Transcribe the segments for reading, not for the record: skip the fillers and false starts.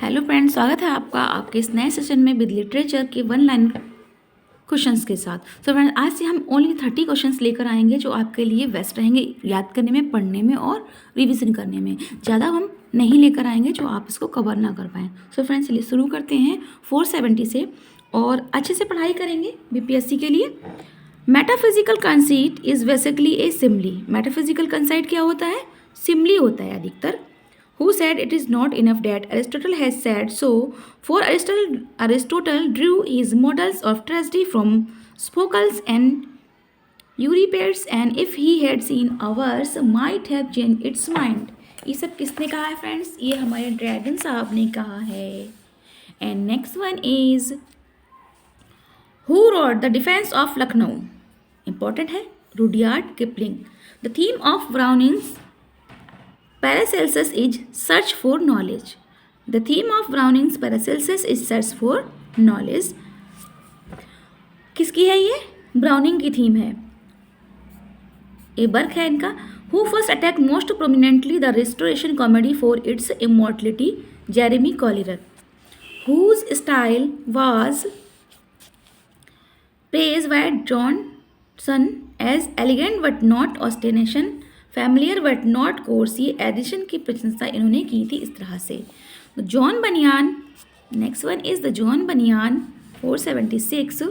Hello friends, स्वागत है आपका आपके इस नए सेशन में विद लिटरेचर के वन लाइन क्वेश्चंस के साथ। तो फ्रेंड्स, आज से हम ओनली 30 क्वेश्चंस लेकर आएंगे जो आपके लिए बेस्ट रहेंगे याद करने में, पढ़ने में और रिवीजन करने में। ज़्यादा हम नहीं लेकर आएंगे जो आप इसको कवर ना कर पाएँ। सो फ्रेंड्स, चलिए शुरू करते हैं 470 से और अच्छे से पढ़ाई करेंगे बीपीएससी के लिए। Metaphysical conceit is basically a simile. Metaphysical conceit क्या होता है? सिमली होता है अधिकतर। Who said it is not enough that Aristotle has said so? For Aristotle drew his models of tragedy from Sophocles and Euripides, and if he had seen ours, might have changed its mind. ये सब किसने कहा है friends? ये हमारे dragon साहब ने कहा है। And next one is Who wrote the Defense of Lucknow? Important है, Rudyard Kipling. The theme of Browning's Paracelsus is search for knowledge. The theme of Browning's Paracelsus is search for knowledge. किसकी है ये? Browning की theme है। ए work है इनका। Who first attacked most prominently the Restoration comedy for its immortality? Jeremy Collier. Whose style was praised by Johnson as elegant but not ostentatious, familiar but not course. ये addition की प्रशंसा इन्होंने की थी इस तरह से। John Bunyan, next one is the John Bunyan 476।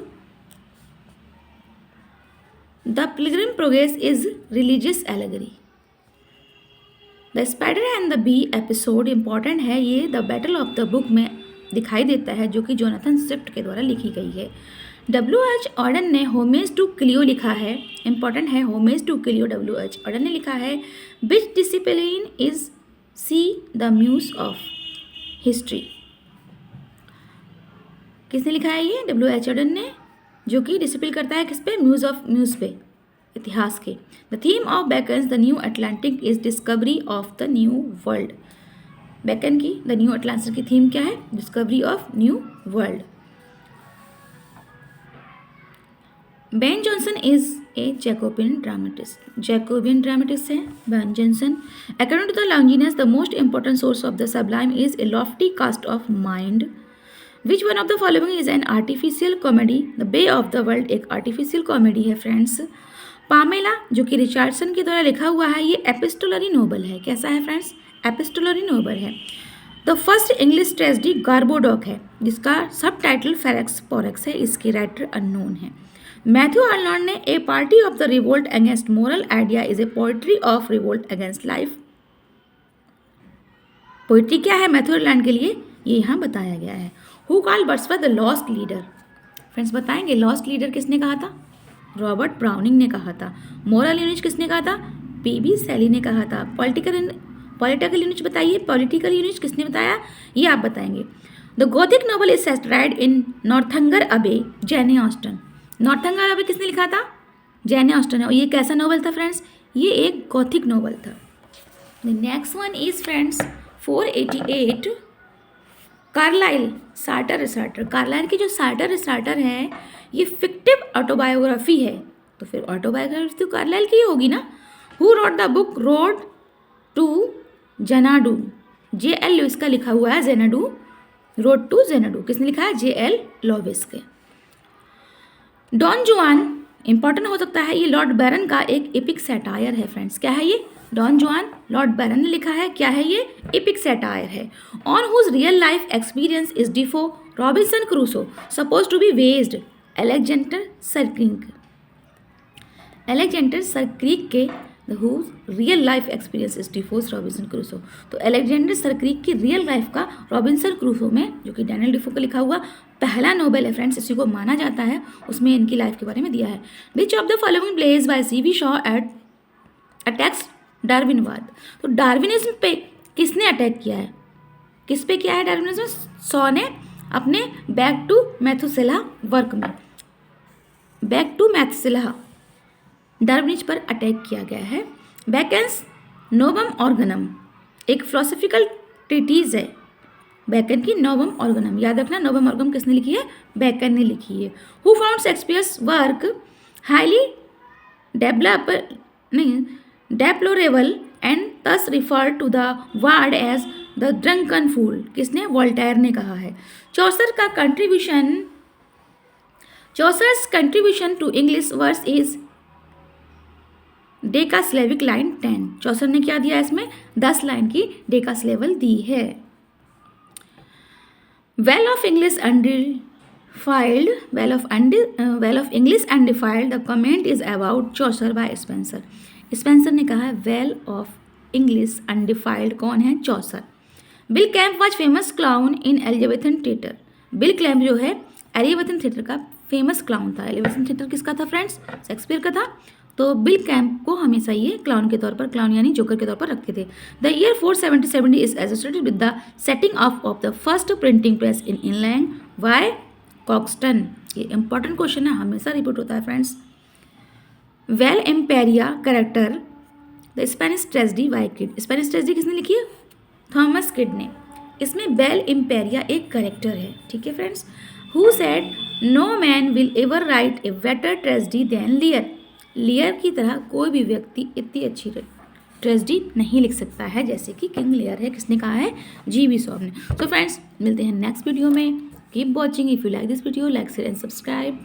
The pilgrim progress is religious allegory. The spider and the bee episode important है, ये the battle of the book में दिखाई देता है जो कि जोनाथन स्विफ्ट के द्वारा लिखी गई है। W.H. ऑर्डन ने होमेज टू क्लियो लिखा है, इंपॉर्टेंट है, homage to Clio W.H. Orton ने लिखा है। Which discipline is see the muse of history? किसने लिखा है ये? W.H. ऑर्डन ने, जो कि डिसिप्लिन करता है किस पे? म्यूज पे, इतिहास के। The theme of Bacon's the new Atlantic is discovery of the new world. Bacon की द न्यू अटलांटिक की थीम क्या है? Discovery of new world. Ben Jonson is a Jacobean dramatist. Jacobean dramatist है Ben Jonson. According to the Longinus the most important source of the sublime is a lofty cast of mind. Which one of the following is an artificial comedy? The bay of the world एक artificial comedy है friends. Pamela, जो कि Richardson के द्वारा लिखा हुआ है, ये एपिस्टोलरी नोबल है। कैसा है फ्रेंड्स? एपिस्टोलरी नोबल है। The first English tragedy Gorboduc है, जिसका सब टाइटल फेरेक्स पोरेक्स है। इसके राइटर अननोन है। मैथ्यू आर्नल्ड ने a party of the revolt against moral idea is a poetry of revolt against life. Poetry क्या है Matthew Arnold के लिए? ये यहाँ बताया गया है। Who called Wordsworth the lost leader? Friends बताएंगे, लॉस्ट लीडर किसने कहा था? रॉबर्ट ब्राउनिंग ने कहा था। मोरल यूनिट किसने कहा था? पीबी शैली ने कहा था। पॉलिटिकल यूनिट बताइए, पॉलिटिकल यूनिट किसने बताया? ये आप बताएंगे। द गोथिक नॉवल इज सेटराइड इन नॉर्थंगर अबे, जैन ऑस्टन। नॉर्थंगर अबे किसने लिखा था? जैन ऑस्टन है। और ये कैसा नॉवल था फ्रेंड्स? ये एक गॉथिक नॉवल था। Next one is friends 488 Carlyle Sartor Resartus. Carlyle की जो सार्टर रिसार्टर है ये फिक्टिव ऑटोबायोग्राफी है, तो फिर ऑटोबायोग्राफी तो कार्लाइल की होगी ना। Who wrote the book road to Xanadu? J.L. Lowes का लिखा हुआ है जेनाडू, रोड टू जेनाडू। किसने लिखा है? J.L. लुइस के। डॉन जुआन इंपॉर्टेंट हो सकता है, ये लॉर्ड बैरन का एक एपिक सैटायर है फ्रेंड्स। क्या है ये? डॉन जुआन लॉर्ड बैरन ने लिखा है। क्या है ये? एपिक सैटायर है। On whose real life experience is Defoe Robinson Crusoe supposed to be based? Alexander Selkirk. Alexander Selkirk के whose real life experience is Defoe's Robinson Crusoe. तो अलेक्जेंडर सरक्रिक की रियल लाइफ का Robinson Crusoe में, जो कि Daniel डिफो का लिखा हुआ पहला नोबेल है फ्रेंड्स, इसी को माना जाता है, उसमें इनकी लाइफ के बारे में दिया है। Which of the following plays by C.V. Shaw at attacks डार्विनवाद? तो डार्विनिज्म पे किसने अटैक किया है? किस पे किया है डार्विनिज्म? शॉ ने अपने बैक टू मैथुसेला वर्क में। बैक टू मैथुसेला डार्विनिज्म पर अटैक किया गया है। बैकन्स नोवम ऑर्गनम एक फिलोसफिकल ट्रीटीज है। बैकन की नोवम ऑर्गनम, याद रखना नोवम ऑर्गनम किसने लिखी है? बैकन ने लिखी है। Who found Shakespeare's work highly deplorable and thus referred to the word as the drunken fool किसने? वोल्टेयर ने कहा है। Chaucer's contribution to English verse is decasyllabic line 10। Chaucer ने क्या दिया इसमें? 10 लाइन की डेकासिलेबल दी है। Well of English undefiled the comment is about Chaucer by Spenser. Spenser ने कहा है वेल ऑफ इंग्लिश अनडिफाइल्ड कौन है? Chaucer. Bill Kemp was famous clown in Elizabethan theatre. Bill Kemp जो है एलिजाबेथन थिएटर का फेमस क्लाउन था। Elizabethan theatre किसका था फ्रेंड्स? शेक्सपियर का था। तो बिल कैम्प को हमेशा ये क्लाउन के तौर पर, क्लाउन यानी जोकर के तौर पर रखते थे। The year 470 is associated with the setting of the first printing press in England by Caxton. ये इंपॉर्टेंट क्वेश्चन है, हमेशा रिपीट होता है friends. Bel Imperia character the Spanish tragedy by Kyd. Spanish tragedy किसने लिखी है? थॉमस किड ने। इसमें बेल इम्पेरिया एक कैरेक्टर है, ठीक है friends. Who said no man will ever write a better tragedy than Lear. Lear की तरह कोई भी व्यक्ति इतनी अच्छी ट्रेजेडी नहीं लिख सकता है जैसे कि किंग लियर है। किसने कहा है? G.B. शॉप ने। तो फ्रेंड्स मिलते हैं नेक्स्ट वीडियो में। Keep watching. If you like this video, like share and subscribe.